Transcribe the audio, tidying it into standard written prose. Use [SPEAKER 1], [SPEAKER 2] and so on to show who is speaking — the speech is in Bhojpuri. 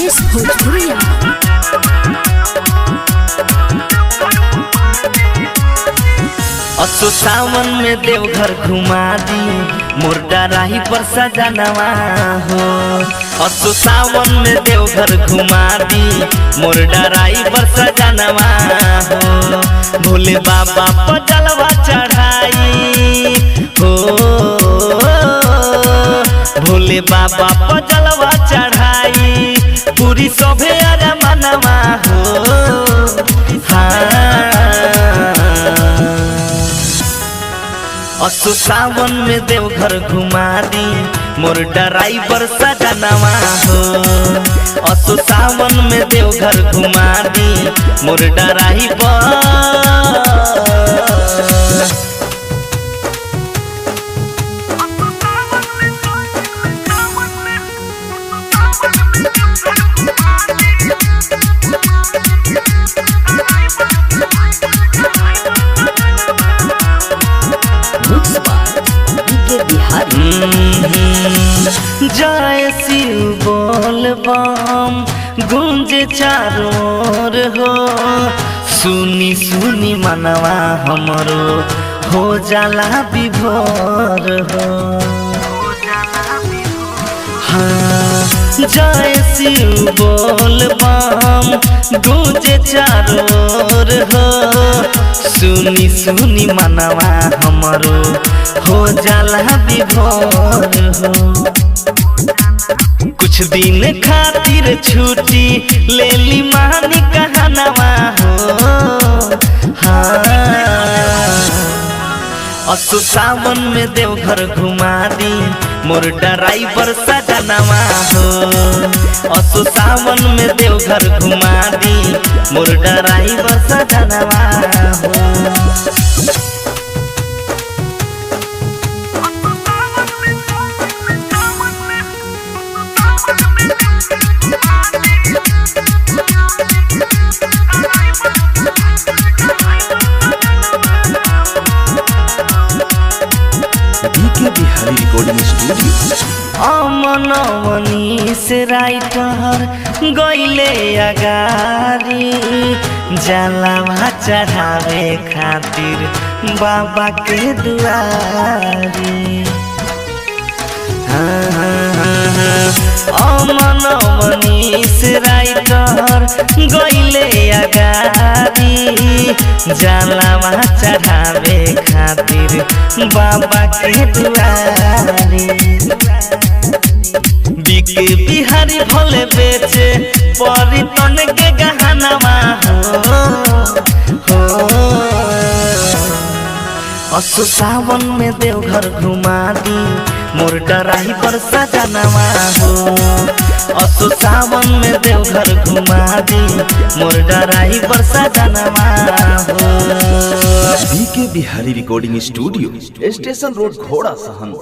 [SPEAKER 1] विकेश भोजपुरिया।
[SPEAKER 2] असो सावन में देवघर घुमा दी मुर्दा राही पर सजनवा हो। असो सावन में देवघर घुमा दी मुर्दा राही पर सजनवा हो। भोले बाबा पर जलवा चढ़ाई हो। भोले बाबा पर जलवा चढ़ाई पूरी शोभे अरमनवा हो। असो सावन में देवघर घुमा दी मोर ड्राइवर सजनवा हो। असो सावन में देवघर घुमा दी मोर ड्राइवर। जय शिव बोल बम गूंजे चारों ओर हो। सुनी सुनी मनवा हमरो हो जाला विभोर हो। हाँ जय शिव बोल बम गूंजे चारों ओर हो। सुनी सुनी मनवा हमरो हो जाला विभोर हो। कुछ दिन खातिर छुट्टी ले ली मानी कहनवा हो। हाँ असो सावन में देवघर घुमा दी मोर ड्राइवर सजनवा हो। असो सावन में देवघर घुमा दी मोर ड्राइवर सजनवा हो।
[SPEAKER 3] Bihari recording studio.
[SPEAKER 2] Aman Manish writer गईले अगारी जलवा चढ़ावे खातिर बाबा के दुआरी। अमन मनीष राइटर गईले अगारी जलवा चढ़ावे खातिर बाबा के दुआरी। बिके बिहारी भोले बेचे परी तन के गहनवा हो। असो सावन में देवघर घुमा दी मोर ड्राइवर सजनवा हो। असो सावन में देवघर घुमा दी मोर ड्राइवर सजनवा हो।
[SPEAKER 3] Bihari recording studio, station road, घोड़ा सहन।